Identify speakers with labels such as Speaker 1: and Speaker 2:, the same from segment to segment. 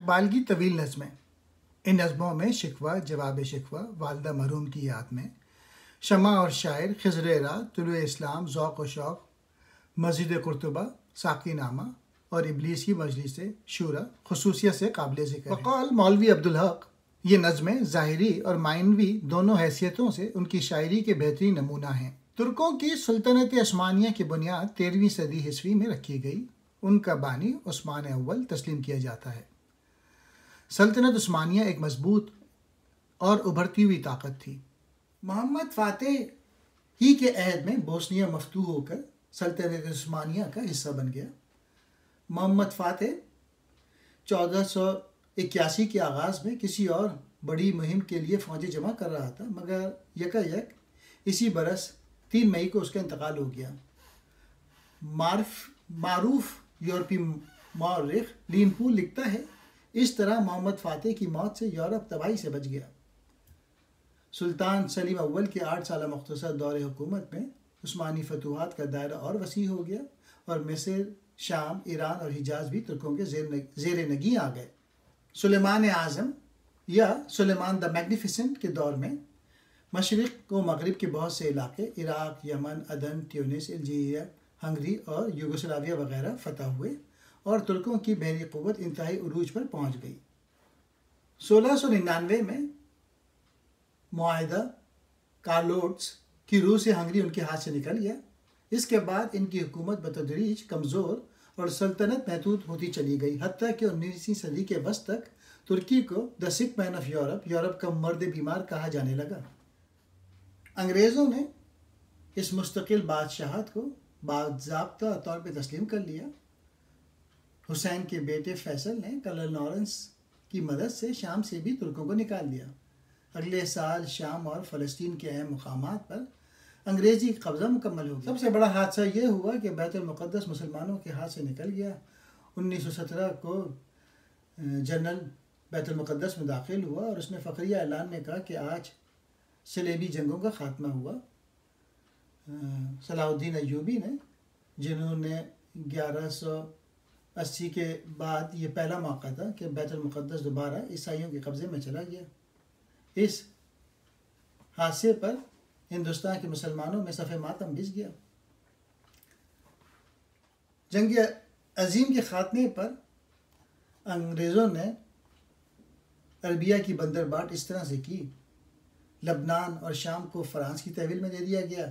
Speaker 1: बालगी तवील नज़में। इन नज़मों में शिकवा जवाब शिकवा, वालदा मरहूम की याद में, शमा और शायर, खिज़र रात, तुलुए इस्लाम, ज़ौक़ व शौक़, मस्जिद कुर्तुबा, साकी नामा और इबलीस की मजलिस शूरा खुसूसियत से काबिल ज़िक्र है। वक़ाल मौलवी अब्दुल हक, ये नज़में ज़ाहिरी और माइनवी दोनों हैसियतों से उनकी शायरी के बेहतरीन नमूना हैं। तुर्कों की सुल्तनत उस्मानिया की बुनियाद 13वीं सदी ईस्वी में रखी गई। उनका बानी उस्मान अव्वल तस्लीम किया जाता है। सल्तनत उस्मानिया एक मजबूत और उभरती हुई ताकत थी। मोहम्मद फ़ातेह ही के अहद में बोस्निया मफतूह होकर सल्तनत उस्मानिया का हिस्सा बन गया। मोहम्मद फ़ातेह 1481 के आगाज़ में किसी और बड़ी मुहिम के लिए फ़ौजें जमा कर रहा था, मगर यकायक इसी बरस 3 मई को उसका इंतकाल हो गया। मारूफ यूरोपी मौरिख लीनपूल लिखता है, इस तरह मोहम्मद फ़ातेह की मौत से यूरोप तबाही से बच गया। सुल्तान सलीम अव्वल के 8 साल मुख्तसर दौरे हुकूमत में उस्मानी फतूहात का दायरा और वसी हो गया और मिस्र, शाम, ईरान और हिजाज भी तुर्कों के ज़ेर नगी आ गए। सुलेमान आज़म या सुलेमान द मैग्निफिसेंट के दौर में मशरिक़ व मगरिब के बहुत से इलाके इराक़, यमन, अदन, ट्यूनिस, अल्जीरिया, हंगरी और यूगोस्लाविया वगैरह फतह हुए और तुर्कों की बहरी क़ुव्वत इंतहाई उरूज पर पहुँच गई। 1699 में मुआहिदा कार्लोट्स की रूह से हंगरी उनके हाथ से निकल गया। इसके बाद इनकी हुकूमत बतदरीज कमज़ोर और सल्तनत महदूद होती चली गई, हत्ता कि 19वीं सदी के वस्त तक तुर्की को the sick man of Europe का मर्द बीमार कहा जाने लगा। अंग्रेज़ों ने इस मुस्तकिल बादशाहत को बाज़ाब्ता तौर पर तस्लीम कर लिया। हुसैन के बेटे फैसल ने कर्नल लॉरेंस की मदद से शाम से भी तुर्कों को निकाल दिया। अगले साल शाम और फ़लस्तीन के अहम मुकामात पर अंग्रेज़ी कब्ज़ा मुकम्मल हो गया। सबसे बड़ा हादसा ये हुआ कि बैतुल मुक़द्दस मुसलमानों के हाथ से निकल गया। 1917 को जनरल बैतुल मुक़द्दस में दाखिल हुआ और उसने फ़खरिया ऐलान में कहा कि आज सलेबी जंगों का ख़ात्मा हुआ। सलाहुद्दीन अय्यूबी ने, जिन्होंने 1180 के बाद ये पहला मौका था कि बैतुल मुक़द्दस दोबारा ईसाइयों के कब्ज़े में चला गया। इस हादसे पर हिंदुस्तान के मुसलमानों में सफ़े मातम बिछ गया। जंग अजीम के ख़ात्मे पर अंग्रेज़ों ने अरबिया की बंदरबाट इस तरह से की। लबनान और शाम को फ़्रांस की तहवील में दे दिया गया।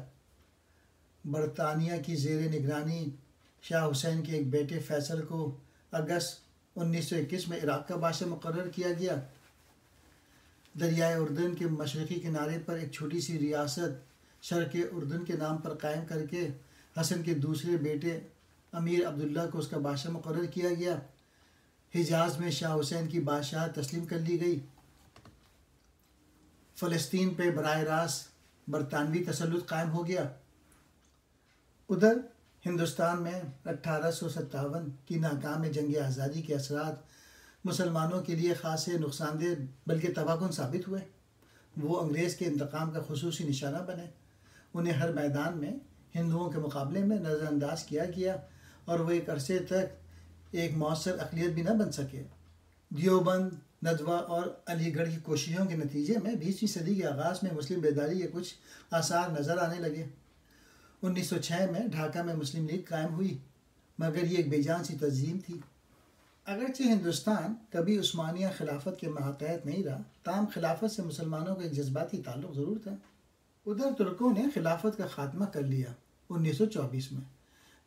Speaker 1: बरतानिया की ज़ेर निगरानी शाह हुसैन के एक बेटे फैसल को अगस्त 1921 में इराक़ का बादशाह मुकर्रर किया गया। दरियाए उर्दन के मशरक़ी किनारे पर एक छोटी सी रियासत शर्क़ उर्दन के नाम पर कायम करके हसन के दूसरे बेटे अमीर अब्दुल्ला को उसका बादशाह मुकर्रर किया गया। हिजाज़ में शाह हुसैन की बादशाह तस्लीम कर ली गई। फ़लस्तीन पे बराह रास्त बरतानवी तसल्लुत कायम हो गया। उधर हिंदुस्तान में 1857 की नाकाम जंग आज़ादी के असरात मुसलमानों के लिए ख़ासे नुकसानदेह बल्कि तबाहकुन साबित हुए। वो अंग्रेज़ के इंतकाम का खुसूसी निशाना बने। उन्हें हर मैदान में हिंदुओं के मुकाबले में नज़रअंदाज किया गया और वो एक अरसे तक एक मौसर अक़लियत भी न बन सके। दियोबंद, नदवा और अलीगढ़ की कोशिशों के नतीजे में 20वीं सदी के आगाज़ में मुस्लिम बेदारी के कुछ आसार नज़र आने लगे। 1906 में ढाका में मुस्लिम लीग कायम हुई, मगर ये एक बेजान सी तंजीम थी। अगरचे हिंदुस्तान कभी उस्मानिया खिलाफत के मातहत नहीं रहा, ताहम खिलाफत से मुसलमानों का एक जज्बाती ताल्लुक़ ज़रूर था। उधर तुर्कों ने खिलाफत का ख़ात्मा कर लिया 1924 में।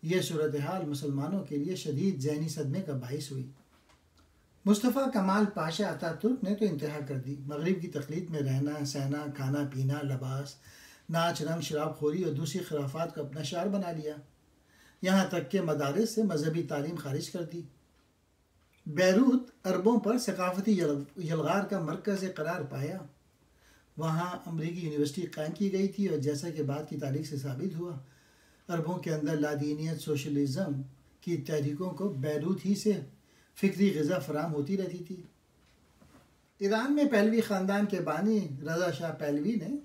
Speaker 1: यह सूरत हाल मुसलमानों के लिए शदीद ज़हनी सदमे का बाइस हुई। मुस्तफ़ा कमाल पाशा अतातुर्क ने तो इंतहा कर दी। मगरिब की तक़लीद में रहना सहना, खाना पीना, लिबास, नाच रंग, शराबखोरी और दूसरी खिलाफात को अपना शार बना लिया। यहाँ तक के मदारिस से मजहबी तालीम खारिज कर दी। बैरूत अरबों पर सकाफ़ती यलगार का मरकज़ करार पाया। वहाँ अमरीकी यूनिवर्सिटी कायम की गई थी और जैसा कि बाद की तारीख से साबित हुआ, अरबों के अंदर लादीनियत, सोशलिज़म की तहरीकों को बैरूत ही से फ़िक्री ग़िज़ा फ़राहम होती रहती थी। ईरान में पहलवी ख़ानदान के बानी रज़ा शाह पहलवी ने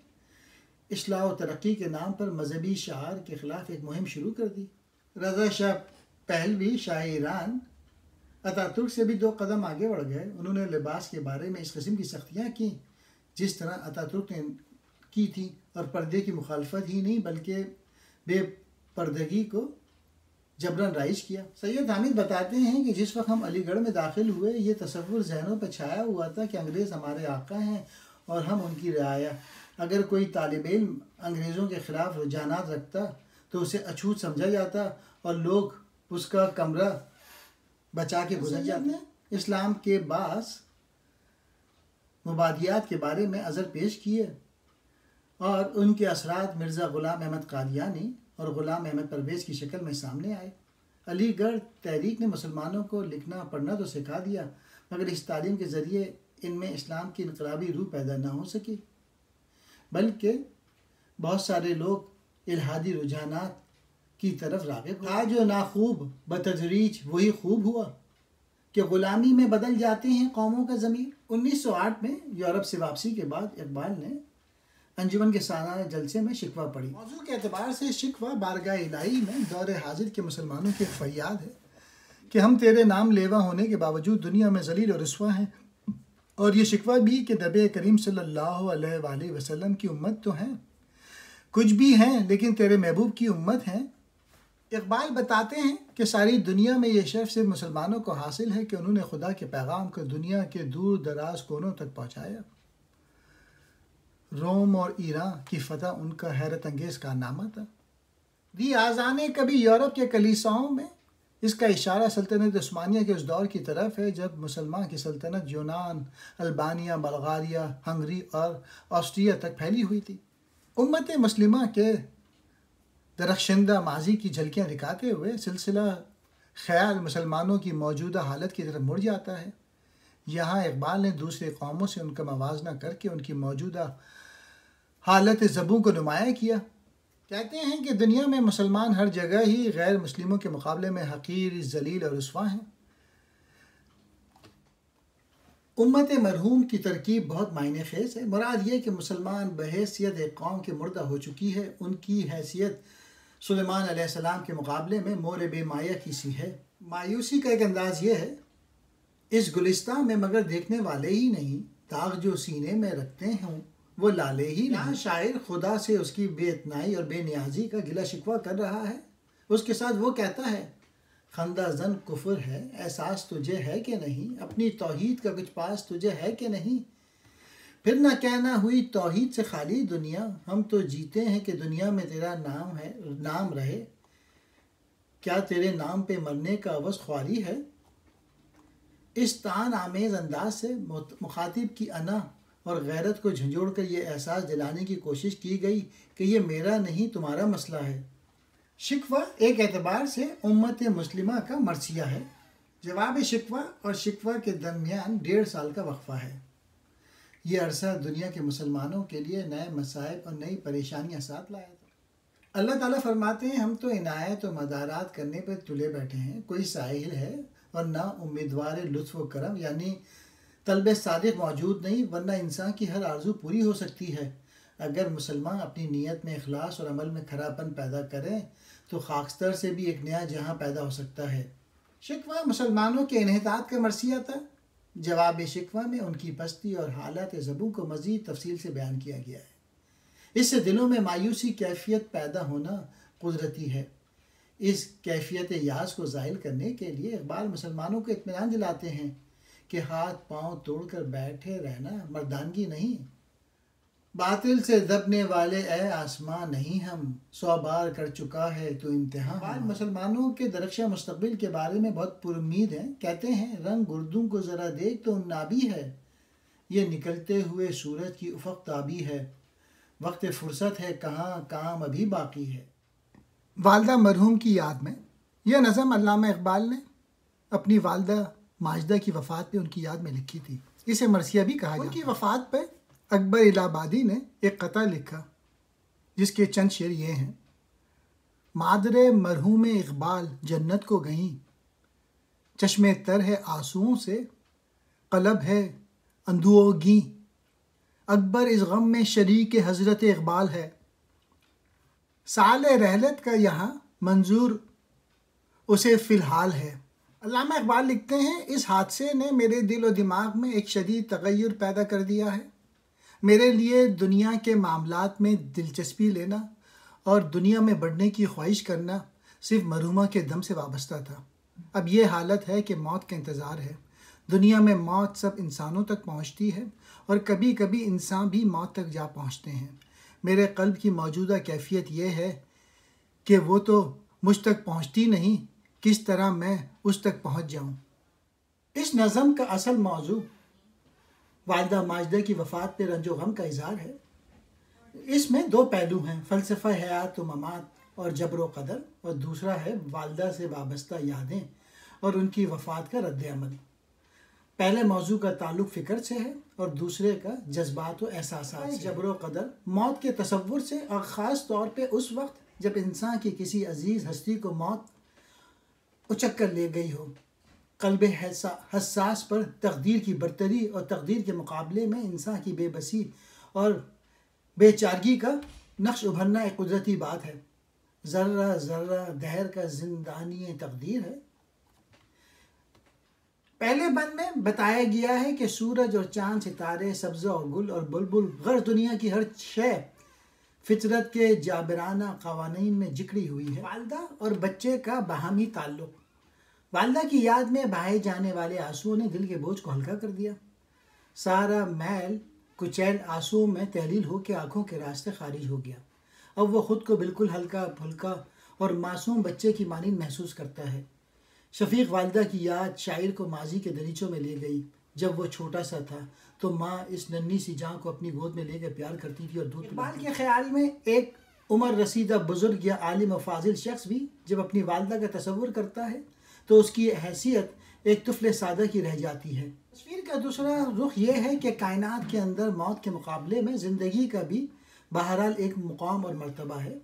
Speaker 1: इस्लाह व तरक्की के नाम पर मजहबी शार के ख़िलाफ़ एक मुहिम शुरू कर दी। Reza Shah Pahlavi Shah Iran Ataturk से भी 2 कदम आगे बढ़ गए। उन्होंने लिबास के बारे में इस किस्म की सख्तियाँ की जिस तरह अतातुर्क ने की थी, और पर्दे की मुखालफत ही नहीं बल्कि बेपर्दगी को जबरन राइज किया। सैयद हामिद बताते हैं कि जिस वक्त हम अलीगढ़ में दाखिल हुए, ये तसव्वुर जहनों पर छाया हुआ था कि अंग्रेज़ हमारे आका हैं और हम उनकी रियाया। अगर कोई तालिब इल्म अंग्रेज़ों के ख़िलाफ़ रुझानात रखता तो उसे अछूत समझा जाता और लोग उसका कमरा बचा के गुजर जाते। इस्लाम के बास मुबादियात के बारे में अज़र पेश किए और उनके असरात मिर्ज़ा ग़ुलाम अहमद क़ादियानी और ग़ुलाम अहमद परवेज़ की शक्ल में सामने आए। अलीगढ़ तहरीक ने मुसलमानों को लिखना पढ़ना तो सिखा दिया, मगर इस तालीम के ज़रिए इनमें इस्लाम की इनकलाबी रूह पैदा ना हो सकी, बल्कि बहुत सारे लोग इल्हादी रुझानात की तरफ राग़िब था। जो नाखूब बतदरीज वही खूब हुआ कि ग़ुलामी में बदल जाते हैं कौमों का ज़मीर। 1908 में यूरोप से वापसी के बाद इकबाल ने अंजुमन के सालाना जलसे में शिकवा पढ़ी। मौजू के एतबार से शिकवा बारगाह इलाही में दौर हाजिर के मुसलमानों की फरियाद है कि हम तेरे नाम लेवा होने के बावजूद दुनिया में जलील और रुस्वा हैं, और ये शिकवा भी कि नबी करीम सल्लल्लाहु अलैहि वसल्लम की उम्मत तो हैं, कुछ भी हैं लेकिन तेरे महबूब की उम्मत हैं। इकबाल बताते हैं कि सारी दुनिया में ये शर्फ सिर्फ मुसलमानों को हासिल है कि उन्होंने खुदा के पैगाम को दुनिया के दूर दराज कोनों तक पहुँचाया। रोम और ईरान की फतह उनका हैरत अंगेज़ कारनामा था। दी आज़ाने कभी यूरोप के कलीसाओं में इसका इशारा सल्तनत उस्मानिया के उस दौर की तरफ है जब मुसलमान की सल्तनत यूनान, अल्बानिया, बल्गारिया, हंगरी और ऑस्ट्रिया तक फैली हुई थी। उम्मत मुस्लिमा के दरख्शंदा माजी की झलकियाँ दिखाते हुए सिलसिला ख्याल मुसलमानों की मौजूदा हालत की तरफ मुड़ जाता है। यहाँ इकबाल ने दूसरे कौमों से उनका मवाजना करके उनकी मौजूदा हालत ज़बू को नुमाया किया। कहते हैं कि दुनिया में मुसलमान हर जगह ही गैर मुस्लिमों के मुकाबले में हकीर, जलील और रुस्वा हैं। उम्मत मरहूम की तरकीब बहुत मायने खेज है। मुराद ये कि मुसलमान बहैसियत एक कौम के मुर्दा हो चुकी है। उनकी हैसियत सुलेमान अलैहिस्सलाम के मुकाबले में मोर बेमाया की सी है। मायूसी का एक अंदाज़ ये है, इस गुलिस्तान में मगर देखने वाले ही नहीं, दाग जो सीने में रखते हों वो लाले ही नहीं। शायर खुदा से उसकी बेइतनाई और बेनियाजी का गिला शिकवा कर रहा है। उसके साथ वो कहता है, खंदा जन कुफर है, एहसास तुझे है कि नहीं, अपनी तौहीद का कुछ पास तुझे है कि नहीं। फिर न कहना हुई तौहीद से खाली दुनिया, हम तो जीते हैं कि दुनिया में तेरा नाम है, नाम रहे, क्या तेरे नाम पे मरने का अवस ख्वारी है। इस तान आमेज़ अंदाज से मुखातिब की अना और गैरत को झंझोड़ कर ये एहसास दिलाने की कोशिश की गई कि ये मेरा नहीं तुम्हारा मसला है। शिकवा एक एतबार से उम्मत मुस्लिमा का मरसिया है। जवाब शिकवा और शिकवा के दरमियान 1.5 साल का वक्फा है। ये अरसा दुनिया के मुसलमानों के लिए नए मसाइब और नई परेशानियां साथ लाया था। अल्लाह ताला फरमाते हैं, हम तो इनायत और मदारात करने पर तुले बैठे हैं, कोई साहिल है और ना उम्मीदवार लुत्फ़ व करम यानी तलब सादिक मौजूद नहीं, वरना इंसान की हर आरज़ू पूरी हो सकती है। अगर मुसलमान अपनी नीयत में इखलास और अमल में खरापन पैदा करें तो खाकस्तर से भी एक नया जहां पैदा हो सकता है। शिकवा मुसलमानों के इन्हितात का मरसिया था। जवाब शिकवा में उनकी पस्ती और हालात ज़बू को मज़ीद तफसील से बयान किया गया है। इससे दिलों में मायूसी कैफियत पैदा होना कुदरती है। इस कैफियत यास को ज़ाहिल करने के लिए इकबाल मुसलमानों को इत्मीनान दिलाते हैं कि हाथ पांव तोड़कर बैठे रहना मर्दानगी नहीं। बातिल से दबने वाले ए आसमां नहीं हम, 100 बार कर चुका है तो इम्तिहान। बाद मुसलमानों के दरख्शा मुस्तकबिल के बारे में बहुत पुरुम्मीद हैं। कहते हैं, रंग गुर्दों को ज़रा देख तो नाबी है, ये निकलते हुए सूरज की उफ़क़ ताबी है, वक्त फुर्सत है कहाँ, काम अभी बाकी है। वालदा मरहूम की याद में यह नज़म अल्लामा इकबाल ने अपनी वालदा माजिदा की वफ़ात पे उनकी याद में लिखी थी। इसे मरसिया भी कहा जाता है। उनकी वफ़ात पे अकबर इलाहाबादी ने एक कता लिखा जिसके चंद शेर ये हैं, मादरे मरहूम इकबाल जन्नत को गईं, चश्मे तर है आंसुओं से, कलब है अंधुओगी, अकबर इस गम में शरीक हज़रत इकबाल है, साल रहलत का यहाँ मंजूर उसे फ़िलहाल है, अल्लामा इकबाल लिखते हैं, इस हादसे ने मेरे दिल और दिमाग में एक शदीद तगय्युर पैदा कर दिया है। मेरे लिए दुनिया के मामलात में दिलचस्पी लेना और दुनिया में बढ़ने की ख्वाहिश करना सिर्फ मरहुमा के दम से वाबस्ता था। अब ये हालत है कि मौत का इंतज़ार है। दुनिया में मौत सब इंसानों तक पहुंचती है और कभी कभी इंसान भी मौत तक जा पहुंचते हैं। मेरे क़ल्ब की मौजूदा कैफियत यह है कि वो तो मुझ तक पहुंचती नहीं, किस तरह मैं उस तक पहुंच जाऊं। इस नज़म का असल मौजू वालिदा माजिदा की वफ़ात पे रंजो गम का इज़हार है। इसमें दो पहलू हैं, फ़लसफ़ा हयात व ममात और जबर व क़दर, और दूसरा है वालिदा से वाबस्ता यादें और उनकी वफ़ात का रद्द अमल। पहले मौजू का ताल्लुक़ फ़िक्र से है और दूसरे का जज्बात व एहसासात से। जबर व क़दर मौत के तसव्वुर से, और ख़ास तौर पे उस वक्त जब इंसान की किसी अजीज़ हस्ती को मौत उचक कर ले गई हो। क़ल्ब हसास पर तकदीर की बरतरी और तकदीर के मुकाबले में इंसान की बेबसी और बेचारगी का नक्श उभरना एक कुदरती बात है। ज़र्रा ज़र्रा दहर का जिंदानी तकदीर है। पहले बंद में बताया गया है कि सूरज और चांद, सितारे, सब्ज़ा और गुल और बुलबुल, गर्ज दुनिया की हर शय फितरत के जाबराना क़वानीन में जिक्री हुई है। वालिदा और बच्चे का बाहमी ताल्लुक़। वालिदा की याद में बहाए जाने वाले आंसुओं ने दिल के बोझ को हल्का कर दिया। सारा मैल कुचैल आंसुओं में तहलील हो के आंखों के रास्ते खारिज हो गया। अब वो खुद को बिल्कुल हल्का फुल्का और मासूम बच्चे की मानिंद महसूस करता है। शफीक वालिदा की याद शायर को माजी के दरीचों में ले गई। जब वो छोटा सा था तो माँ इस नन्ही सी जान को अपनी गोद में लेकर प्यार करती थी और दूध पिलाती थी। के ख्याल में एक उम्र रसीदा बुजुर्ग या आलिम व फाजिल शख्स भी जब अपनी वालिदा का तसव्वुर करता है तो उसकी हैसियत एक तुफले सादा की रह जाती है। तस्वीर का दूसरा रुख यह है कि कायनात के अंदर मौत के मुकाबले में ज़िंदगी का भी बहरहाल एक मुकाम और मर्तबा है।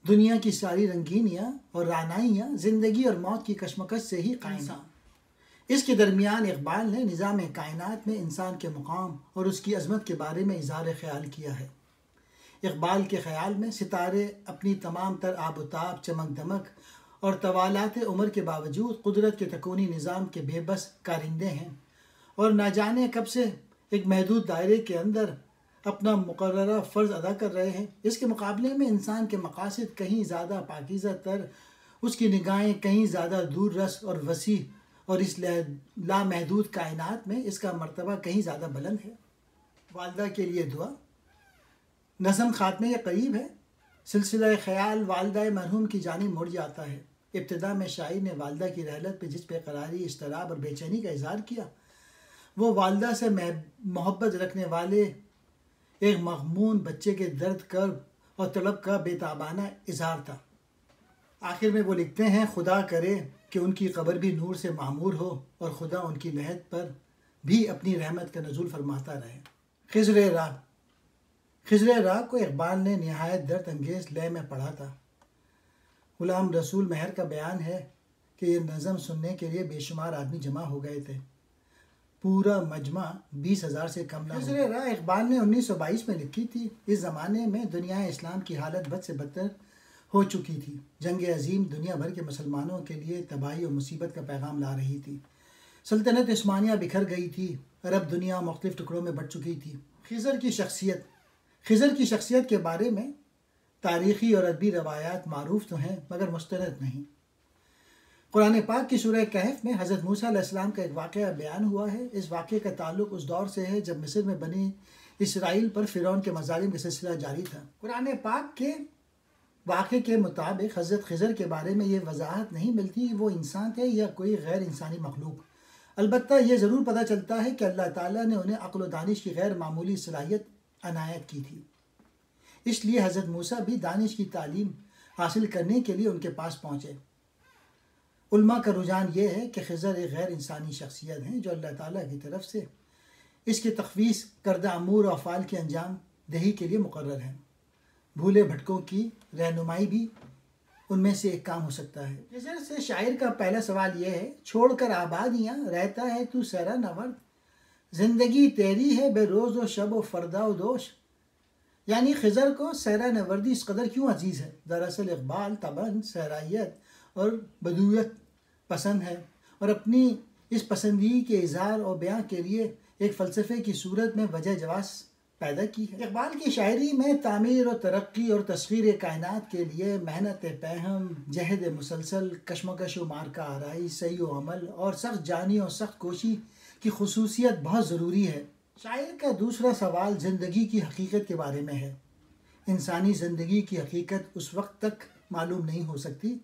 Speaker 1: दुनिया की सारी रंगीनियाँ और रानाइयाँ ज़िंदगी और मौत की कशमकश से ही कायम हैं। इसके दरमियान इकबाल ने निज़ाम कायनात में इंसान के मुकाम और उसकी अज़मत के बारे में इज़हार ख्याल किया है। इकबाल के ख्याल में सितारे अपनी तमाम तर आबोताब, चमक दमक और तवालात उम्र के बावजूद कुदरत के तकूनी निज़ाम के बेबस कारिंदे हैं और ना जाने कब से एक महदूद दायरे के अंदर अपना मुकर्ररा फ़र्ज़ अदा कर रहे हैं। इसके मुकाबले में इंसान के मकासद कहीं ज़्यादा पाकीज़ा तर, उसकी निगाहें कहीं ज़्यादा दूर रस और वसी, और इस लामहदूद कायनात में इसका मर्तबा कहीं ज़्यादा बुलंद है। वालिदा के लिए दुआ। नज़म खात्मे के करीब है। सिलसिला ख्याल वालिदा मरहूम की जानिब मुड़ जाता है। इब्तिदा में शायर ने वालिदा की रहलत पर जिस बेकरारी, इज़्तिराब और बेचैनी का इज़हार किया, वो वालिदा से मोहब्बत रखने वाले एक मग़मून बच्चे के दर्द, कर्ब और तलब का बेताबाना इज़हार था। आखिर में वो लिखते हैं, खुदा करे कि उनकी कब्र भी नूर से मामूर हो और खुदा उनकी लहद पर भी अपनी रहमत का नज़ूल फरमाता रहे। खिज़्र राह। खिज़्र राह को इकबाल ने नहायत दर्द अंगेज़ लय में पढ़ा था। गुलाम रसूल महर का बयान है कि ये नज़म सुनने के लिए बेशुमार आदमी जमा हो गए थे। पूरा मजमा 20,000 से कम ना। खिज़्र राह इकबाल ने 1922 में लिखी थी। इस ज़माने में दुनिया इस्लाम की हालत बद से बदतर हो चुकी थी। जंग अजीम दुनिया भर के मुसलमानों के लिए तबाही और मुसीबत का पैगाम ला रही थी। सल्तनत उस्मानिया बिखर गई थी। अरब दुनिया मुख्तलिफ टुकड़ों में बढ़ चुकी थी। खिज़्र की शख्सियत के बारे में तारीख़ी और अदबी रवायात मारूफ तो हैं मगर मुस्तनद नहीं। कुरान पाक की सूरह कहफ में हज़रत मूसा अलैहिस्सलाम का एक वाक़या बयान हुआ है। इस वाक़े का ताल्लुक़ उस दौर से है जब मिस्र में बनी इसराइल पर फ़िरौन के मज़ालिम का सिलसिला जारी था। कुरान पाक के वाक़े के मुताबिक हज़रत खिज़र के बारे में ये वजाहत नहीं मिलती कि वो इंसान थे या कोई गैर इंसानी मखलूक। अलबत्ता ये ज़रूर पता चलता है कि अल्लाह ताला ने उन्हें अक़्ल व दानिश की गैर मामूली सलाहियत अनायत की थी। इसलिए हज़रत मूसा भी दानिश की तालीम हासिल करने के लिए उनके पास पहुँचे। उल्मा का रुझान ये है कि खिज़र एक गैर इंसानी शख्सियत हैं जो अल्लाह ताला की तरफ से इसके तखवीस करदा अमूर और अफ़ाल के अंजाम दही के लिए मुकर्रर हैं। भूले भटकों की रहनुमाई भी उनमें से एक काम हो सकता है। खिज़र से शायर का पहला सवाल यह है, छोड़कर आबादियाँ रहता है तू सहरा नवर्द, ज़िंदगी तेरी है बेरोज़ व शब व फ़रदा व दोश। यानी खिज़र को सहरा नवर्दी इस कदर क्यों अजीज़ है? दरअसल इकबाल तबन सहराइयत और बदूयत पसंद है और अपनी इस पसंदगी के इजहार और बयां के लिए एक फ़लसफ़े की सूरत में वजह जवाज़ पैदा की है। इकबाल की शायरी में तामीर और तरक्की और तस्खीर कायनात के लिए मेहनत पहम, जहद मुसलसल, कशमकश व मारका आराई, सही व अमल और सख्त जानी और सख्त कोशी की खसूसियत बहुत ज़रूरी है। शायर का दूसरा सवाल ज़िंदगी की हकीकत के बारे में है। इंसानी ज़िंदगी की हकीकत उस वक्त तक मालूम नहीं हो सकती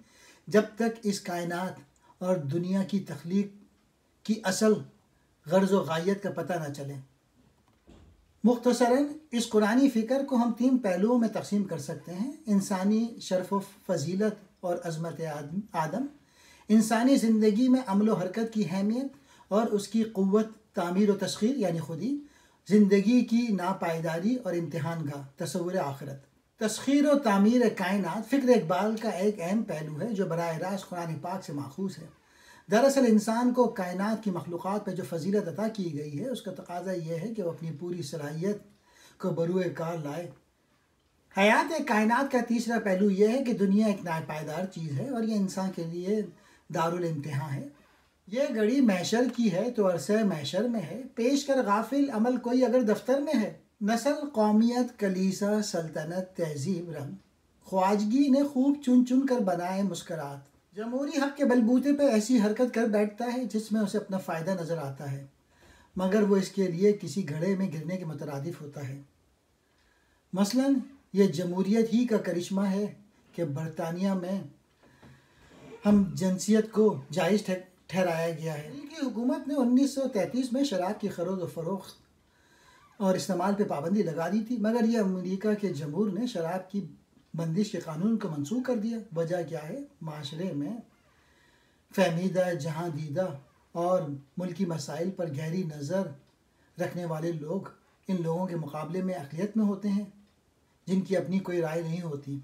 Speaker 1: जब तक इस कायनात और दुनिया की तख्लीक की असल गर्ज़ व गायत का पता न चले। मुख्तसरन इस कुरानी फ़िक्र को हम 3 पहलुओं में तकसीम कर सकते हैं: इंसानी शर्फ़ व फ़जीलत और अज़मत आदम, इंसानी ज़िंदगी में अमल व हरकत की अहमियत और उसकी क़ुव्वत, तामीर व तस्ख़ीर यानी खुदी, ज़िंदगी की नापायदारी और इम्तिहान गाह, तसव्वुर आखिरत। तस्ख़ीर व तामीर कायनात फ़िक्र इकबाल का एक अहम पहलू है जो बराह रास्त कुरान पाक से माखूज़ है। दरअसल इंसान को कायनात की मखलूक़ात पर जो फजीलत अता की गई है उसका तकाज़ा यह है कि वह अपनी पूरी सलाहियत को बरूए कार लाए। हयात कायनात का तीसरा पहलू यह है कि दुनिया एक नापायदार चीज़ है और यह इंसान के लिए दारुल इम्तिहान है। यह घड़ी महशर की है तो अरसे महशर में है, पेश कर गाफिल अमल कोई अगर दफ्तर में है। नस्ल, कौमियत, कलीसा, सल्तनत, तहजीब, रंग, ख्वाजगी ने खूब चुन चुन कर बनाए मुस्करात। जमहूरी हक़ के बलबूते पर ऐसी हरकत कर बैठता है जिसमें उसे अपना फ़ायदा नज़र आता है, मगर वो इसके लिए किसी घड़े में गिरने के मुतरादिफ होता है। मसलन यह जमहूरियत ही का करिश्मा है कि बरतानिया में हम जिनसियत को जायज़ ठहराया गया है। इनकी हुकूमत ने 1933 में शराब की खरीद व फ़रोख्त और इस्तेमाल पर पाबंदी लगा दी थी, मगर यह अमेरिका के जमहूर ने शराब की बंदिश के कानून को मनसूख कर दिया। वजह क्या है? माशरे में फहमीदा, जहाँ दीदा और मुल्की मसाइल पर गहरी नज़र रखने वाले लोग इन लोगों के मुकाबले में अक़लियत में होते हैं, जिनकी अपनी कोई राय नहीं होती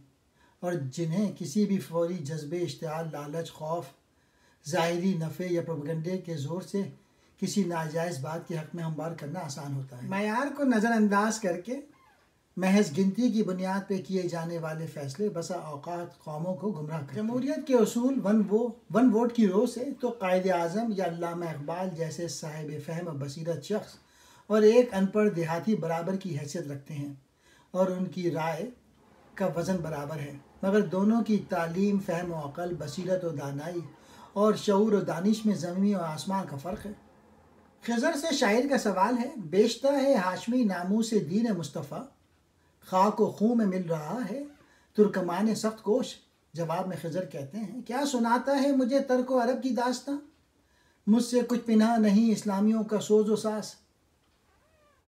Speaker 1: और जिन्हें किसी भी फौरी जज्बे, इश्तिहाल, लालच, खौफ, ज़ाहिरी नफ़े या प्रोपेगेंडे के ज़ोर से किसी नाजायज़ बात के हक़ में हमवार करना आसान होता है। मयार को नज़रअंदाज करके महज गिनती की बुनियाद पर किए जाने वाले फ़ैसले बसा औक़ात कौमों को गुमराह करते हैं। जमहूरियत के उसूल वन वोट की रो से तो कायदे आज़म या अल्लामा इक़बाल जैसे साहिब फ़हम और बसीरत शख्स और एक अनपढ़ देहाती बराबर की हैसियत रखते हैं और उनकी राय का वज़न बराबर है, मगर दोनों की तालीम, फ़हम व अक़ल, बसीरत व दानाई और शऊर व दानिश में ज़मीन और आसमान का फ़र्क है। खिज़र से शायर का सवाल है, बेचता है हाशमी नामू से दीन मुस्तफ़ा, खाक व खून में मिल रहा है तुर्कमान सख्त कोश। जवाब में खिज़र कहते हैं, क्या सुनाता है मुझे तर्क व अरब की दास्तां, मुझसे कुछ पिना नहीं इस्लामियों का सोज़ व सास।